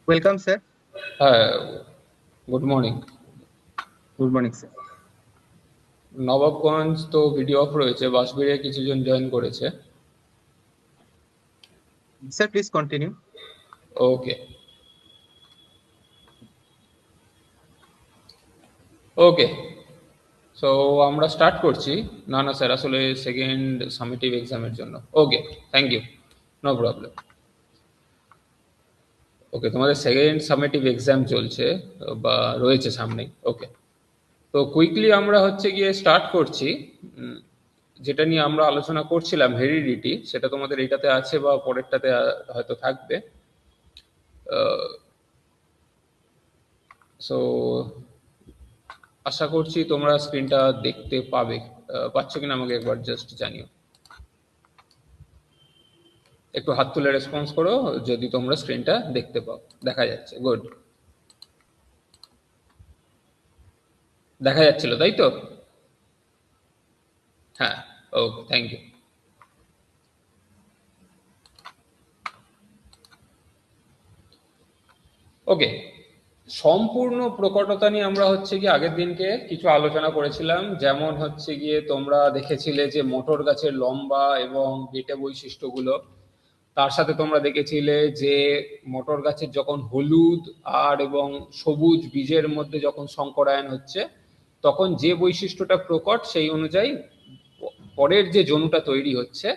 Welcome, sir. হ্যাঁ, good morning. Good morning, sir. Nawabganj তো video of রয়েছে, বাঁশবেড়িয়া কিছুজন জয়েন করেছে। Sir, please continue. Okay, okay. So আমরা স্টার্ট করছি। না না স্যার, আসলে সেকেন্ড সামেটিভ এক্সামের জন্য। ওকে, থ্যাংক ইউ, নো প্রবলেম। ওকে, তোমাদের সেকেন্ড সামেটিভ এক্সাম চলছে বা রয়েছে সামনেই। ওকে, তো কুইকলি আমরা হচ্ছে গিয়ে স্টার্ট করছি। যেটা নিয়ে আমরা আলোচনা করছিলাম, হেরিডিটি, সেটা তোমাদের এইটাতে আছে বা পরেরটাতে হয়তো থাকবে। সো আশা করছি তোমরা স্ক্রিনটা দেখতে পাবে। পাচ্ছ কিনা আমাকে একবার জাস্ট জানিও। একটু হাত তুলে রেসপন্স করো যদি তোমরা স্ক্রিনটা দেখতে পাও। দেখা যাচ্ছে, গুড। দেখা যাচ্ছিল তাই তো? হ্যাঁ, ওকে, থ্যাংক ইউ। ওকে, সম্পূর্ণ প্রকটতা নিয়ে আমরা হচ্ছে গিয়ে আগের দিনকে কিছু আলোচনা করেছিলাম। যেমন হচ্ছে গিয়ে তোমরা দেখেছিলে যে মোটর গাছের লম্বা এবং বেটে বৈশিষ্ট্যগুলো। তার সাথে তোমরা দেখেছিলে যে মোটর গাছের যখন হলুদ আর এবং সবুজ বীজের মধ্যে যখন সংকরায়ন হচ্ছে, তখন যে বৈশিষ্ট্যটা প্রকট সেই অনুযায়ী পরের যে জনুটা তৈরি হচ্ছে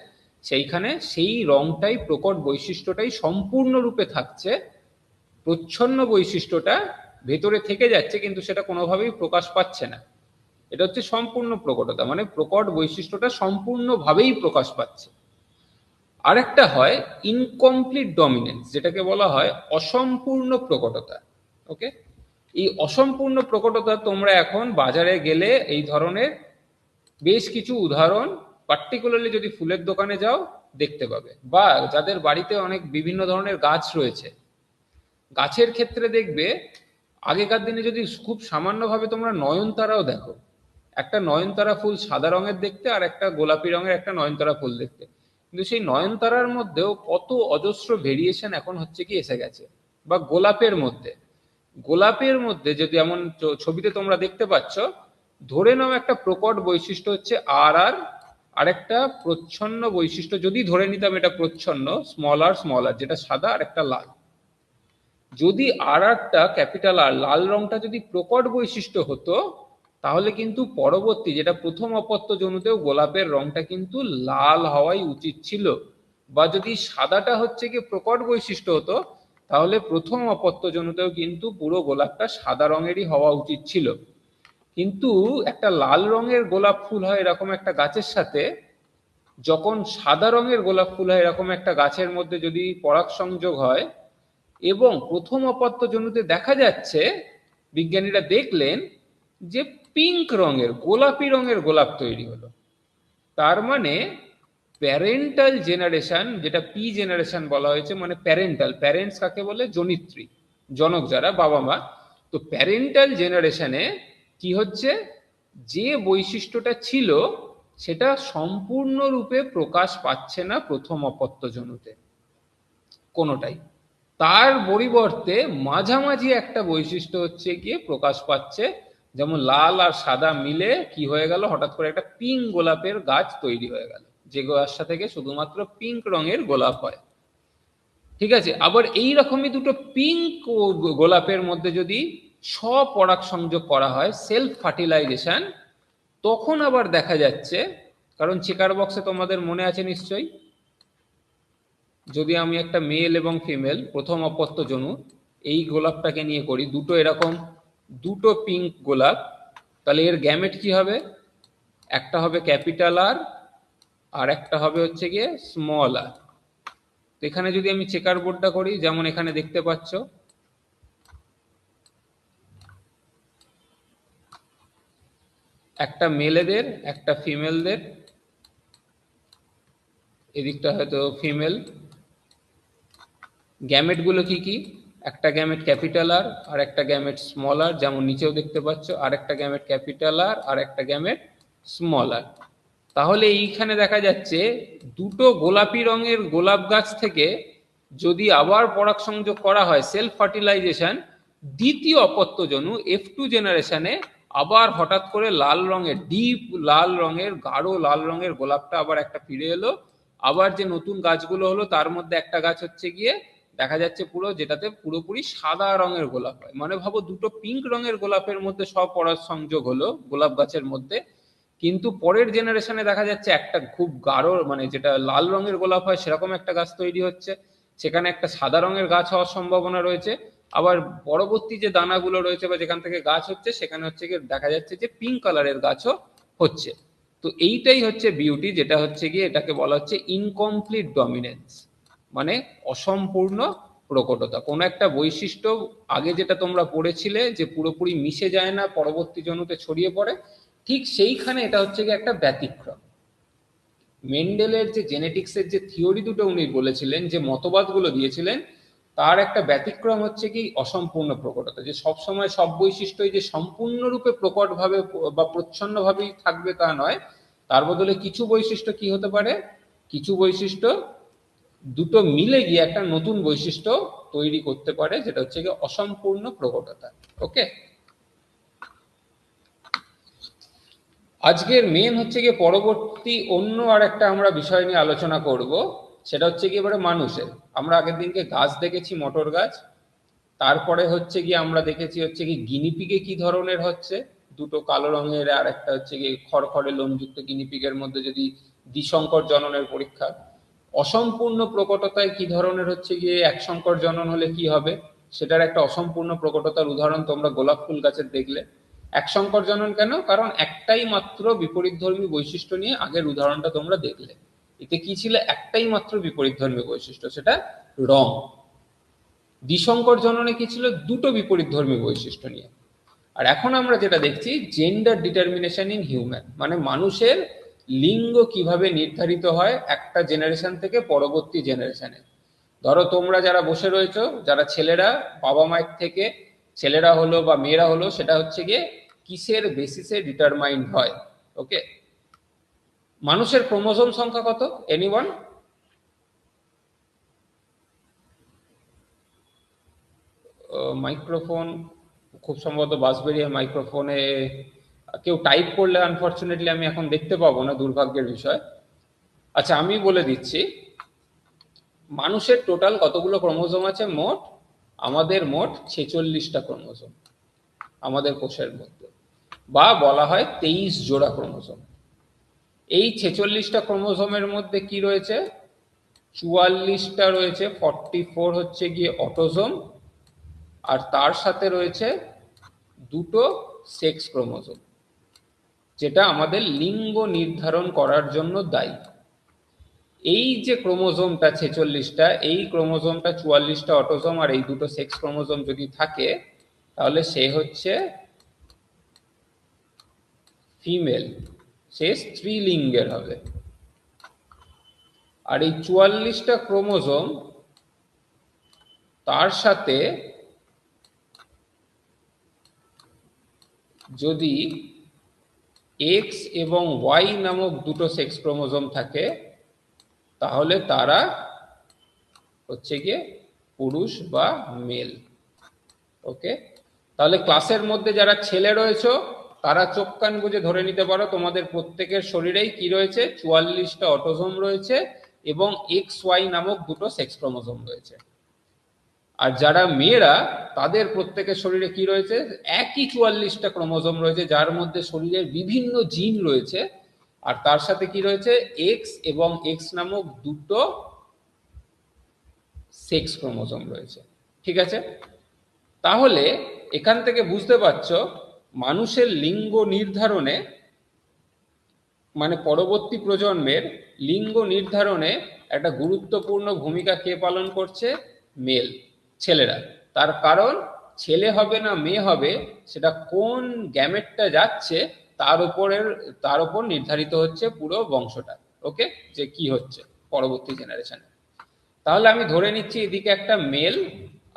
সেইখানে সেই রংটাই, প্রকট বৈশিষ্ট্যটাই সম্পূর্ণরূপে থাকছে। প্রচ্ছন্ন বৈশিষ্ট্যটা ভেতরে থেকে যাচ্ছে কিন্তু সেটা কোনোভাবেই প্রকাশ পাচ্ছে না। এটা হচ্ছে সম্পূর্ণ প্রকটতা, মানে প্রকট বৈশিষ্ট্যটা সম্পূর্ণভাবেই প্রকাশ পাচ্ছে। আরেকটা হয় ইনকমপ্লিট ডমিনেন্স, যেটাকে বলা হয় অসম্পূর্ণ প্রকটতা। ওকে, এই অসম্পূর্ণ প্রকটতা তোমরা এখন বাজারে গেলে এই ধরনের বেশ কিছু উদাহরণ, পার্টিকুলারলি যদি ফুলের দোকানে যাও দেখতে পাবে, বা যাদের বাড়িতে অনেক বিভিন্ন ধরনের গাছ রয়েছে, গাছের ক্ষেত্রে দেখবে আগেকার দিনে যদি খুব সামান্যভাবে তোমরা নয়নতারাও দেখো, একটা নয়নতারা ফুল সাদা রঙের দেখতে আর একটা গোলাপি রঙের একটা নয়নতারা ফুল দেখতে, কিন্তু সেই নয়নতারার মধ্যেও কত অজস্র ভেরিয়েশন এখন হচ্ছে কি এসে গেছে। বা গোলাপের মধ্যে যদি এমন ছবিতে তোমরা দেখতে পাচ্ছ, ধরে নাও একটা প্রকট বৈশিষ্ট্য হচ্ছে আর আর, আরেকটা প্রচ্ছন্ন বৈশিষ্ট্য যদি ধরে নিতাম এটা প্রচ্ছন্ন, স্মল আর যেটা সাদা আর একটা লাল। যদি আর আরটা ক্যাপিটাল আর লাল রংটা যদি প্রকট বৈশিষ্ট্য হতো, তাহলে কিন্তু পরবর্তী যেটা প্রথম অপত্য জনুতেও গোলাপের রংটা কিন্তু লাল হওয়াই উচিত ছিল। বা যদি সাদাটা হচ্ছে কি প্রকট বৈশিষ্ট্য হতো, তাহলে প্রথম অপত্য জনুতেও কিন্তু পুরো গোলাপটা সাদা রঙেরই হওয়া উচিত ছিল। কিন্তু একটা লাল রঙের গোলাপ ফুল হয় এরকম একটা গাছের সাথে, যখন সাদা রঙের গোলাপ ফুল হয় এরকম একটা গাছের মধ্যে যদি পরাগ সংযোগ হয়, এবং প্রথম অপত্য জনুতে দেখা যাচ্ছে, বিজ্ঞানীরা দেখলেন যে পিঙ্ক রঙের, গোলাপি রঙের গোলাপ তৈরি হলো। তার মানে প্যারেন্টাল জেনারেশন, যেটা পি জেনারেশন বলা হয়েছে, মানে প্যারেন্টাল, প্যারেন্টস কাকে বলে, জনিত্রী, জনক যারা, বাবা মা। তো প্যারেন্টাল জেনারেশনে কি হচ্ছে, যে বৈশিষ্ট্যটা ছিল সেটা সম্পূর্ণরূপে প্রকাশ পাচ্ছে না প্রথম অপত্য জনুতে কোনোটাই। তার পরিবর্তে মাঝামাঝি একটা বৈশিষ্ট্য হচ্ছে গিয়ে প্রকাশ পাচ্ছে। যেমন লাল আর সাদা মিলে কি হয়ে গেল, হঠাৎ করে একটা পিঙ্ক গোলাপের গাছ তৈরি হয়ে গেল, যে গাছটা থেকে শুধুমাত্র পিঙ্ক রঙের গোলাপ হয়। ঠিক আছে, আবার এই রকমই দুটো পিঙ্ক গোলাপের মধ্যে যদি স্বপরাগ সংযোগ করা হয়, সেলফ ফার্টিলাইজেশন, তখন আবার দেখা যাচ্ছে, কারণ চেকার বক্সে তোমাদের মনে আছে নিশ্চয়ই, যদি আমি একটা মেল এবং ফিমেল প্রথম অপত্য জনু এই গোলাপটাকে নিয়ে করি, দুটো এরকম দুটো পিঙ্ক গোলাপ, তাহলে এর গ্যামেট কি হবে, একটা হবে ক্যাপিটাল আর, আর একটা হবে হচ্ছে গিয়ে স্মল আর। তো এখানে যদি আমি চেকার বোর্ডটা করি, যেমন এখানে দেখতে পাচ্ছ, একটা মেলেদের একটা ফিমেলদের, এদিকটা হয়তো ফিমেল। গ্যামেট গুলো কি কি, একটা গ্যামেট ক্যাপিটাল আর, আর একটা গ্যামেট স্মল আর, যেমন নিচেও দেখতে পাচ্ছ, আর একটা গ্যামেট ক্যাপিটাল আর, আর একটা গ্যামেট স্মল আর। তাহলে এইখানে দেখা যাচ্ছে দুটো গোলাপি রঙের গোলাপ গাছ থেকে যদি আবার পরাগ সংযোগ করা হয় সেলফ ফার্টিলাইজেশন, দ্বিতীয় অপত্যজনু F2 জেনারেশনে আবার হঠাৎ করে লাল রঙের, ডিপ লাল রঙের, গাঢ় লাল রঙের গোলাপটা আবার একটা ফিরে এলো। আবার যে নতুন গাছগুলো হলো তার মধ্যে একটা গাছ হচ্ছে গিয়ে দেখা যাচ্ছে পুরো, যেটাতে পুরোপুরি সাদা রঙের গোলাপ হয়। মানে ভাবো দুটো পিঙ্ক রঙের গোলাপের মধ্যে সব পরাগ সংযোগ হলো গোলাপ গাছের মধ্যে, কিন্তু পরের জেনারেশনে দেখা যাচ্ছে একটা খুব গাঢ়, মানে যেটা লাল রঙের গোলাপ হয় সেরকম একটা গাছ তৈরি হচ্ছে, সেখানে একটা সাদা রঙের গাছ হওয়ার সম্ভাবনা রয়েছে। আবার পরবর্তী যে দানাগুলো রয়েছে বা যেখান থেকে গাছ হচ্ছে সেখানে হচ্ছে গিয়ে দেখা যাচ্ছে যে পিঙ্ক কালারের গাছও হচ্ছে। তো এইটাই হচ্ছে বিউটি, যেটা হচ্ছে গিয়ে এটাকে বলা হচ্ছে ইনকমপ্লিট ডমিনেন্স, মানে অসম্পূর্ণ প্রকটতা। কোনো একটা বৈশিষ্ট্য আগে যেটা তোমরা পড়েছিলে যে পুরোপুরি মিশে যায় না, পরবর্তী জনুতে ছড়িয়ে পড়ে, ঠিক সেইখানে এটা হচ্ছে গিয়ে একটা ব্যতিক্রম। মেন্ডেলের যে জেনেটিক্সের যে থিওরি দুটো উনি বলেছিলেন, যে মতবাদগুলো দিয়েছিলেন, তার একটা ব্যতিক্রম হচ্ছে কি অসম্পূর্ণ প্রকটতা, যে সবসময় সব বৈশিষ্ট্যই যে সম্পূর্ণরূপে প্রকটভাবে বা প্রচ্ছন্নভাবেই থাকবে তা নয়, তার বদলে কিছু বৈশিষ্ট্য কি হতে পারে, কিছু বৈশিষ্ট্য দুটো মিলে গিয়ে একটা নতুন বৈশিষ্ট্য তৈরি করতে পারে, যেটা হচ্ছে গিয়ে অসম্পূর্ণ প্রকটতা। ওকে, আজকের মেন হচ্ছে গিয়ে পরবর্তী অন্য আর একটা আমরা বিষয় নিয়ে আলোচনা করব, সেটা হচ্ছে গিয়ে এবারে মানুষের। আমরা আগের দিনকে গাছ দেখেছি, মটর গাছ, তারপরে হচ্ছে গিয়ে আমরা দেখেছি হচ্ছে কি গিনিপিগে কি ধরনের হচ্ছে, দুটো কালো রঙের আর একটা হচ্ছে গিয়ে খড়খড়ে লোমযুক্ত গিনিপিগের মধ্যে যদি দ্বিসংকর জননের পরীক্ষা। অসম্পূর্ণ প্রকটতায় কি ধরনের হচ্ছে গিয়ে একসংকর জনন হলে কি হবে, সেটার একটা অসম্পূর্ণ প্রকটতার উদাহরণ তোমরা গোলাপ ফুল গাছের দেখলে। একসংকর জনন কেন, কারণ একটাই মাত্র বিপরীতধর্মী বৈশিষ্ট্য নিয়ে আগের উদাহরণটা তোমরা দেখলে। এতে কি ছিল, একটাই মাত্র বিপরীতধর্মী বৈশিষ্ট্য, সেটা রং। দ্বিসংকর জননে কি ছিল, দুটো বিপরীতধর্মী বৈশিষ্ট্য নিয়ে। আর এখন আমরা যেটা দেখছি, জেন্ডার ডিটারমিনেশন ইন হিউম্যান, মানে মানুষের লিঙ্গ কিভাবে নির্ধারিত হয় একটা জেনারেশন থেকে পরবর্তী জেনারেশনে। ধরো তোমরা যারা বসে রয়েছো, যারা ছেলেরা, বাবা মায়ের থেকে ছেলেরা হলো বা মেয়েরা হলো, সেটা হচ্ছে গিয়ে কিসের বেসিসে ডিটারমাইন্ড হয়। ওকে, মানুষের ক্রোমোজোম সংখ্যা কত, এনিওয়ান? মাইক্রোফোন খুব সম্ভবত বাসবেরিয়া মাইক্রোফোনে কেউ টাইপ করলে আনফর্চুনেটলি আমি এখন দেখতে পাবো না, দুর্ভাগ্যের বিষয়। আচ্ছা আমি বলে দিচ্ছি, মানুষের টোটাল কতগুলো ক্রোমোজোম আছে মোট, আমাদের মোট 46টা ক্রোমোজোম আমাদের কোষের মধ্যে, বা বলা হয় 23 জোড়া ক্রোমোজোম। এই 46টা ক্রোমোজোমের মধ্যে কি রয়েছে, 44টা রয়েছে, 44 হচ্ছে গিয়ে অটোজোম, আর তার সাথে রয়েছে দুটো সেক্স ক্রোমোজোম, যেটা আমাদের লিঙ্গ নির্ধারণ করার জন্য দায়ী। এই যে ক্রোমোজোমটা 46টা, এই ক্রোমোজোমটা 44টা অটোজোম আর এই দুটো সেক্স ক্রোমোজোম যদি থাকে, তাহলে সে হচ্ছে ফিমেল, সে স্ত্রীলিঙ্গের হবে। আর এই 44টা ক্রোমোজোম তার সাথে যদি এক্স এবং ওয়াই নামক দুটো সেক্স ক্রোমোজোম থাকে, তাহলে তারা হচ্ছে গিয়ে পুরুষ বা মেল। ওকে, তাহলে ক্লাসের মধ্যে যারা ছেলে রয়েছে তারা চোখ কান বুঝে ধরে নিতে পারো তোমাদের প্রত্যেকের শরীরেই কি রয়েছে, 44টা অটোজোম রয়েছে এবং এক্স ওয়াই নামক দুটো সেক্স ক্রোমোজোম রয়েছে। আর যারা মেয়েরা, তাদের প্রত্যেকের শরীরে কি রয়েছে, একই 44টা ক্রোমোজোম রয়েছে, যার মধ্যে শরীরের বিভিন্ন জিন রয়েছে, আর তার সাথে কি রয়েছে, এক্স এবং এক্স নামক দুটো সেক্স ক্রোমোজোম রয়েছে। ঠিক আছে, তাহলে এখান থেকে বুঝতে পারছো মানুষের লিঙ্গ নির্ধারণে, মানে পরবর্তী প্রজন্মের লিঙ্গ নির্ধারণে একটা গুরুত্বপূর্ণ ভূমিকা কে পালন করছে, মেল, ছেলেরা। তার কারণ ছেলে হবে না মেয়ে হবে, সেটা কোন গ্যামেটটা যাচ্ছে তার উপর নির্ধারিত হচ্ছে পুরো বংশটা। ওকে, যে কি হচ্ছে পরবর্তী জেনারেশনে। তাহলে আমি ধরে নিচ্ছি এদিকে একটা মেল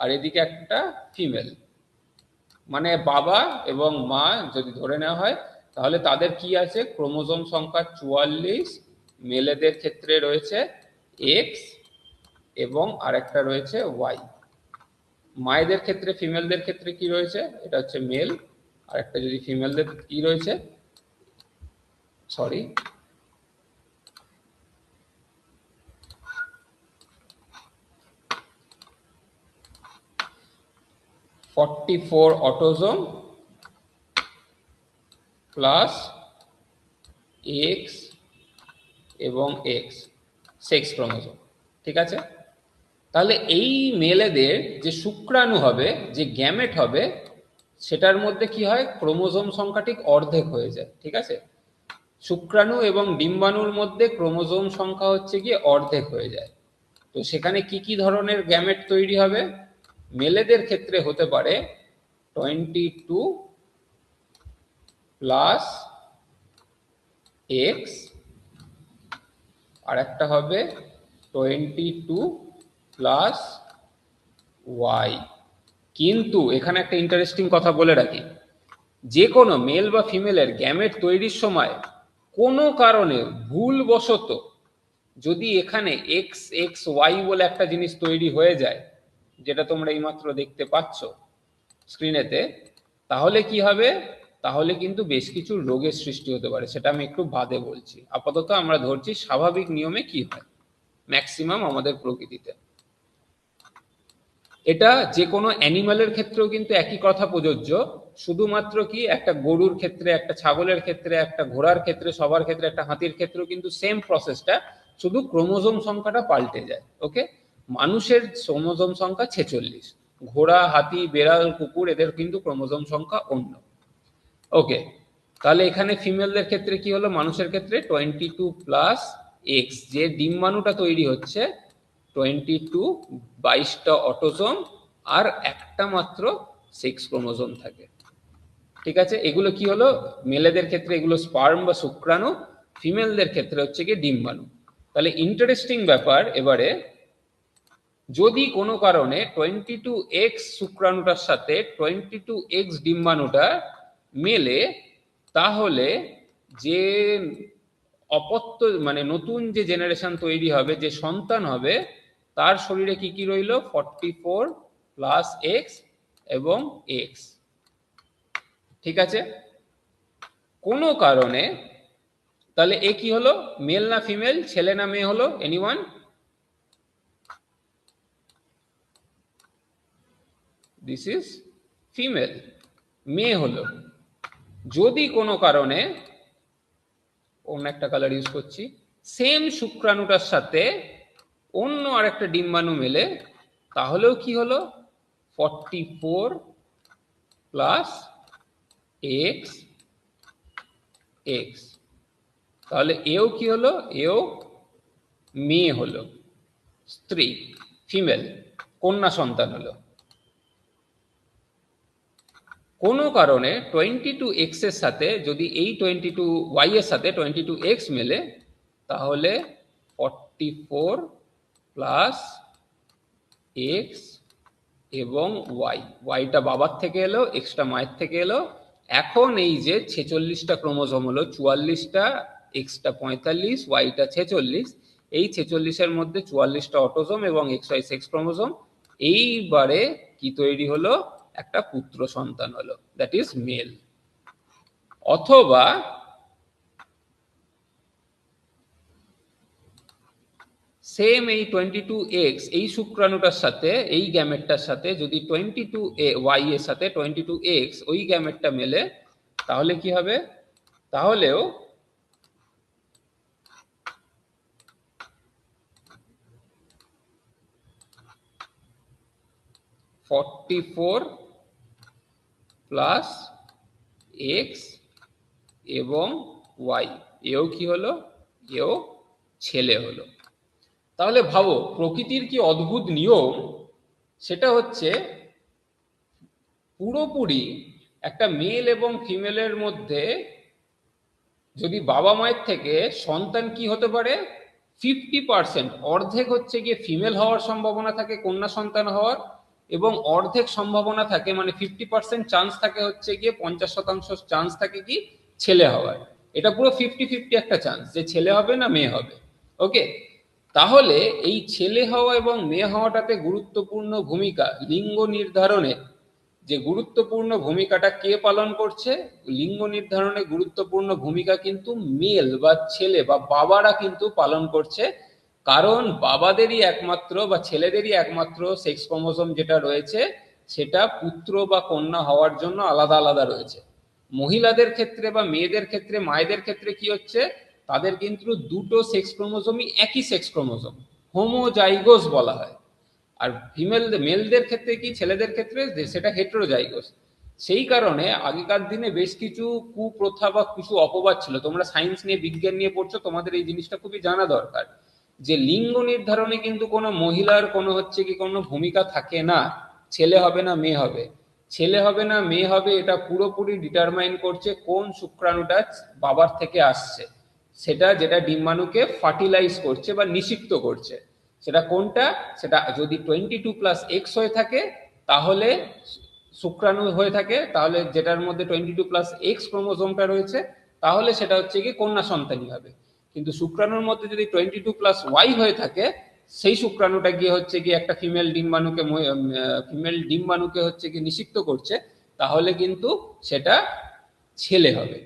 আর এদিকে একটা ফিমেল, মানে বাবা এবং মা যদি ধরে নেওয়া হয়, তাহলে তাদের কি আছে, ক্রোমোজোম সংখ্যা 44, মেলেদের ক্ষেত্রে রয়েছে এক্স এবং আরেকটা রয়েছে ওয়াই। মায়েদের ক্ষেত্রে, ফিমেলদের ক্ষেত্রে কি রয়েছে, এটা হচ্ছে মেল, আর একটা যদি ফিমেলদের কি রয়েছে, sorry, four autosome plus x এবং এক্স সেক্স ক্রোমোজোম। ঠিক আছে, তাহলে এই মেলেদের যে শুক্রাণু হবে, যে গ্যামেট হবে, সেটার মধ্যে কি হয়, ক্রোমোজোম সংখ্যা ঠিক অর্ধেক হয়ে যায়। ঠিক আছে, শুক্রাণু এবং ডিম্বাণুর মধ্যে ক্রোমোজোম সংখ্যা হচ্ছে গিয়ে অর্ধেক হয়ে যায়। তো সেখানে কি কি ধরনের গ্যামেট তৈরি হবে, মেলেদের ক্ষেত্রে হতে পারে 22 প্লাস এক্স, আর একটা হবে 22 প্লাস ওয়াই। কিন্তু এখানে একটা ইন্টারেস্টিং কথা বলে রাখি, যে কোনো মেল বা ফিমেলের গ্যামেট তৈরির সময় কোনো কারণে ভুলবশত যদি এখানে এক্স এক্স ওয়াই বলে একটা জিনিস তৈরি হয়ে যায়, যেটা তোমরা এইমাত্র দেখতে পাচ্ছ স্ক্রিনেতে, তাহলে কি হবে, তাহলে কিন্তু বেশ কিছু রোগের সৃষ্টি হতে পারে। সেটা আমি একটু বাদে বলছি, আপাতত আমরা ধরছি স্বাভাবিক নিয়মে কি হয় ম্যাক্সিমাম আমাদের প্রকৃতিতে। এটা যে কোনো অ্যানিমালের ক্ষেত্রেও কিন্তু একই কথা প্রযোজ্য, শুধুমাত্র কি একটা গরুর ক্ষেত্রে, একটা ছাগলের ক্ষেত্রে, একটা ঘোড়ার ক্ষেত্রে, সবার ক্ষেত্রে, একটা হাতির ক্ষেত্রেও কিন্তু সেম প্রসেসটা, শুধু ক্রোমোজোম সংখ্যাটা পাল্টে যায়। ওকে, মানুষের ক্রোমোজোম সংখ্যা 46, ঘোড়া, হাতি, বেড়াল, কুকুর এদের কিন্তু ক্রোমোজোম সংখ্যা অন্য। ওকে, তাহলে এখানে ফিমেলদের ক্ষেত্রে কি হলো, মানুষের ক্ষেত্রে 22 প্লাস এক্স, যে ডিম্বাণুটা তৈরি হচ্ছে 22, 22টা অটোজোম আর একটা মাত্র সেক্স ক্রোমোজোম থাকে। ঠিক আছে, এগুলো কি হলো, মেলেদের ক্ষেত্রে এগুলো স্পার্ম বা শুক্রাণু, ফিমেলদের ক্ষেত্রে হচ্ছে কি ডিম্বাণু। তাহলে ইন্টারেস্টিং ব্যাপার, এবারে যদি কোনো কারণে 22x শুক্রাণুটার সাথে 22x ডিম্বাণুটা মেলে, তাহলে যে অপত্য মানে নতুন যে জেনারেশন তৈরি হবে, যে সন্তান হবে, তার শরীরে কি কি রইল, 44 প্লাস এক্স এবং এক্স। ঠিক আছে, কোনো কারণে তাহলে এ কি হলো, মেল না ফিমেল, ছেলে না মেয়ে হলো, এনিওয়ান? দিস ইজ ফিমেল, মেয়ে হলো। যদি কোনো কারণে অন্য একটা কালার ইউজ করছি, সেম শুক্রাণুটার সাথে অন্য আরেকটা ডিম্বাণু মেলে, তাহলেও কি হলো, 44 প্লাস এক্স এক্স। তাহলে এও কি হলো, এও মেয়ে হলো, স্ত্রী, ফিমেল, কন্যা সন্তান হলো। কোনো কারণে 22x এর সাথে যদি এই 22y এর সাথে 22x মেলে, তাহলে 44 প্লাস এক্স এবং ওয়াই। ওয়াইটা বাবার থেকে এলো, এক্সটা মায়ের থেকে এলো। এখন এই যে 46টা ক্রোমোজোম হলো, 44টা, এক্সটা 45, ওয়াইটা 46, এই 46-এর মধ্যে 44টা অটোজোম এবং এক্স ওয়াই সেক্স ক্রোমোজোম। এইবারে কি তৈরি হলো, একটা পুত্র সন্তান হলো, দ্যাট ইজ মেল। অথবা সেম এই 22x এই শুক্রাণুটার সাথে, এই গ্যামেটটার সাথে যদি 22y এর সাথে 22x ওই গ্যামেটটা মেলে, তাহলে কি হবে, তাহলেও ফোর প্লাস এক্স এবং ওয়াই, এও কি হলো, এও ছেলে হলো। তাহলে ভাবো প্রকৃতির কি অদ্ভুত নিয়ম, সেটা হচ্ছে পুরোপুরি একটা মেল এবং ফিমেলের মধ্যে যদি বাবা মায়ের থেকে সন্তান কি হতে পারে, 50%, অর্ধেক হচ্ছে গিয়ে ফিমেল হওয়ার সম্ভাবনা থাকে, কন্যা সন্তান হওয়ার, এবং অর্ধেক সম্ভাবনা থাকে, মানে 50% চান্স থাকে হচ্ছে গিয়ে 50% চান্স থাকে কি ছেলে হওয়ার। এটা পুরো 50-50 একটা চান্স যে ছেলে হবে না মেয়ে হবে। ওকে, তাহলে এই ছেলে হওয়া এবং মেয়ে হওয়াটাতে গুরুত্বপূর্ণ ভূমিকা লিঙ্গ নির্ধারণে, যে গুরুত্বপূর্ণ ভূমিকাটা কে পালন করছে, লিঙ্গ নির্ধারণে গুরুত্বপূর্ণ ভূমিকা কিন্তু মেল বা ছেলে বা বাবারা কিন্তু পালন করছে। কারণ বাবাদেরই একমাত্র বা ছেলেদেরই একমাত্র সেক্স ক্রোমোসোম যেটা রয়েছে সেটা পুত্র বা কন্যা হওয়ার জন্য আলাদা আলাদা রয়েছে। মহিলাদের ক্ষেত্রে বা মেয়েদের ক্ষেত্রে, মায়েদের ক্ষেত্রে কি হচ্ছে, তাদের কিন্তু দুটো সেক্স ক্রোমোসোমই একই সেক্স ক্রোমোসোম, হোমোজাইগোস বলা হয়। আর মেলদের ক্ষেত্রে কি, ছেলেদের ক্ষেত্রে সেটা হেটেরোজাইগোস। সেই কারণে আগেকার দিনে বেশ কিছু কুপ্রথা বা কিছু অপবাদ ছিল। তোমরা সায়েন্স নিয়ে, বিজ্ঞান নিয়ে পড়ছো, তোমাদের এই জিনিসটা খুবই জানা দরকার, যে লিঙ্গ নির্ধারণে কিন্তু কোনো মহিলার কোনো হচ্ছে কি কোনো ভূমিকা থাকে না। ছেলে হবে না মেয়ে হবে, ছেলে হবে না মেয়ে হবে, এটা পুরোপুরি ডিটারমাইন করছে কোন শুক্রাণুটা বাবার থেকে আসছে, সেটা যেটা ডিম্বাণুকে ফার্টিলাইজ করছে বা নিষিক্ত করছে, সেটা কোনটা। সেটা যদি 22+X হয়ে থাকে তাহলে শুক্রাণু হয়ে থাকে, তাহলে যেটার মধ্যে 22+X ক্রোমোসোমটা রয়েছে, তাহলে সেটা হচ্ছে কি কন্যা সন্তানই হবে। কিন্তু শুক্রাণুর মধ্যে যদি 22+Y হয়ে থাকে, সেই শুক্রাণুটা গিয়ে হচ্ছে কি একটা ফিমেল ডিম্বাণুকে হচ্ছে কি নিষিক্ত করছে, তাহলে কিন্তু সেটা ছেলে হবে।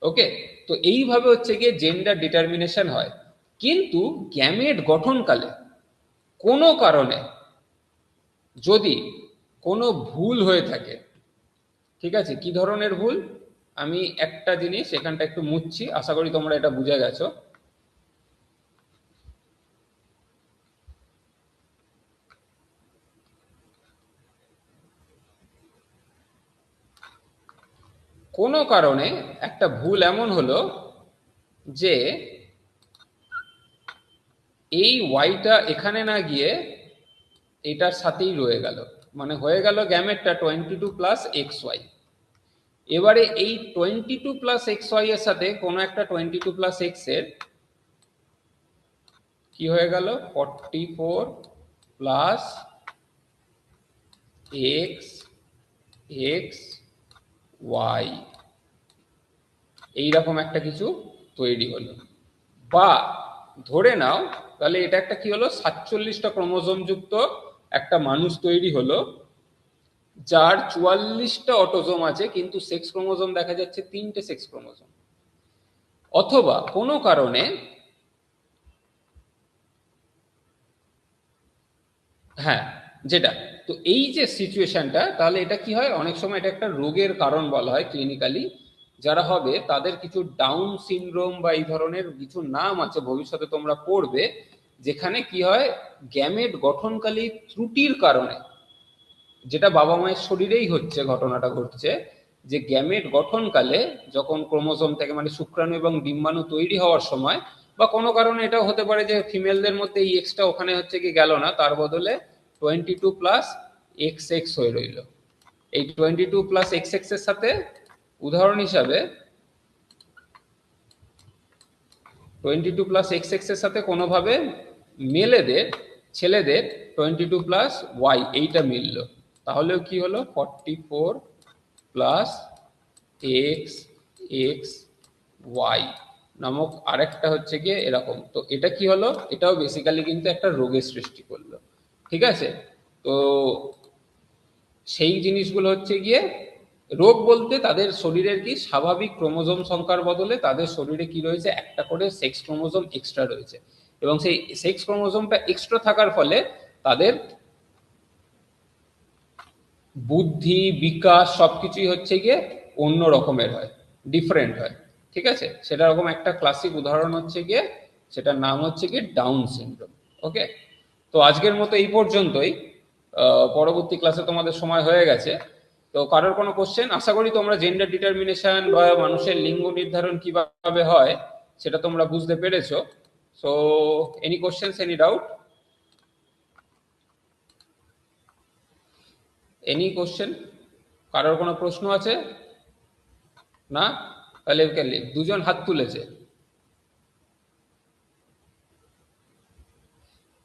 ওকে, তো এইভাবে হচ্ছে গিয়ে জেন্ডার ডিটারমিনেশন হয়। কিন্তু গ্যামেট গঠনকালে কোনো কারণে যদি কোনো ভুল হয়ে থাকে, ঠিক আছে, কি ধরনের ভুল, আমি একটা জিনিস এখানটা একটু মুছছি, আশা করি তোমরা এটা বুঝে গেছো। কোনো কারণে একটা ভুল এমন হলো যে এই ওয়াইটা এখানে না গিয়ে এটার সাথেই রয়ে গেল, মানে হয়ে গেল গ্যামেটটা 22+XY। এবারে এই 22+XY এর সাথে কোনো একটা 22+X এর কি হয়ে গেল, 44+XXY, এইরকম একটা কিছু তৈরি হলো। বা ধরে নাও তাহলে এটা একটা কি হলো, 47টা ক্রোমোজোম যুক্ত একটা মানুষ তৈরি হলো, যার 44টা অটোজোম আছে, কিন্তু সেক্স ক্রোমোজোম দেখা যাচ্ছে 3টে সেক্স ক্রোমোজোম। অথবা কোনো কারণে, হ্যাঁ যেটা, তো এই যে সিচুয়েশনটা, তাহলে এটা কি হয়, অনেক সময় এটা একটা রোগের কারণ বলা হয় ক্লিনিক্যালি। যারা হবে তাদের কিছু ডাউন সিনড্রোম বা এই ধরনের কিছু নাম আছে, ভবিষ্যতে তোমরা পড়বে, যেখানে কি হয় গ্যামেট গঠনকালী ত্রুটির কারণে, যেটা বাবা মায়ের শরীরেই হচ্ছে, ঘটনাটা ঘটছে যে গ্যামেট গঠনকালে যখন ক্রোমোসোম থেকে মানে শুক্রাণু এবং ডিম্বাণু তৈরি হওয়ার সময়, বা কোনো কারণে এটাও হতে পারে যে ফিমেলদের মধ্যে এই এক্সটা ওখানে হচ্ছে কি গেল না, তার বদলে 22+XX হয়ে রইল। এই 22+XX এর সাথে উদাহরণ হিসাবে 22+XX এর সাথে কোনোভাবে মেলেদের, ছেলেদের 22+Y এইটা মিলল, তাহলেও কি হলো 44+XXY নামক আরেকটা হচ্ছে গিয়ে এরকম। তো এটা কি হলো, এটাও বেসিক্যালি কিন্তু একটা রোগের সৃষ্টি করলো। ঠিক আছে, তো সেই জিনিসগুলো হচ্ছে গিয়ে রোগ বলতে তাদের শরীরের কি স্বাভাবিক ক্রোমোজোম সংখ্যার বদলে তাদের শরীরে কি রয়েছে, একটা করে সেক্স ক্রোমোজোম এক্সট্রা রয়েছে, এবং সেই সেক্স ক্রোমোজোমটা এক্সট্রা থাকার ফলে তাদের বুদ্ধি, বিকাশ সবকিছুই হচ্ছে গিয়ে অন্য রকমের হয়, ডিফারেন্ট হয়। ঠিক আছে, সেটা রকম একটা ক্লাসিক উদাহরণ হচ্ছে গিয়ে, সেটার নাম হচ্ছে গিয়ে ডাউন সিনড্রোম। ওকে, তো আজকের মতো এই পর্যন্তই। পরবর্তী ক্লাসে তোমাদের সময় হয়ে গেছে, তো কারোর কোনো কোশ্চেন, আশা করি তোমরা জেন্ডার ডিটারমিনেশন বা মানুষের লিঙ্গ নির্ধারণ কিভাবে হয় সেটা তোমরা বুঝতে পেরেছো। So any question, any doubt, any question, কারোর কোনো প্রশ্ন আছে না? তাহলে দুজন হাত তুলেছে,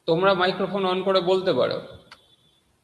তোমরা মাইক্রোফোন অন করে বলতে পারো।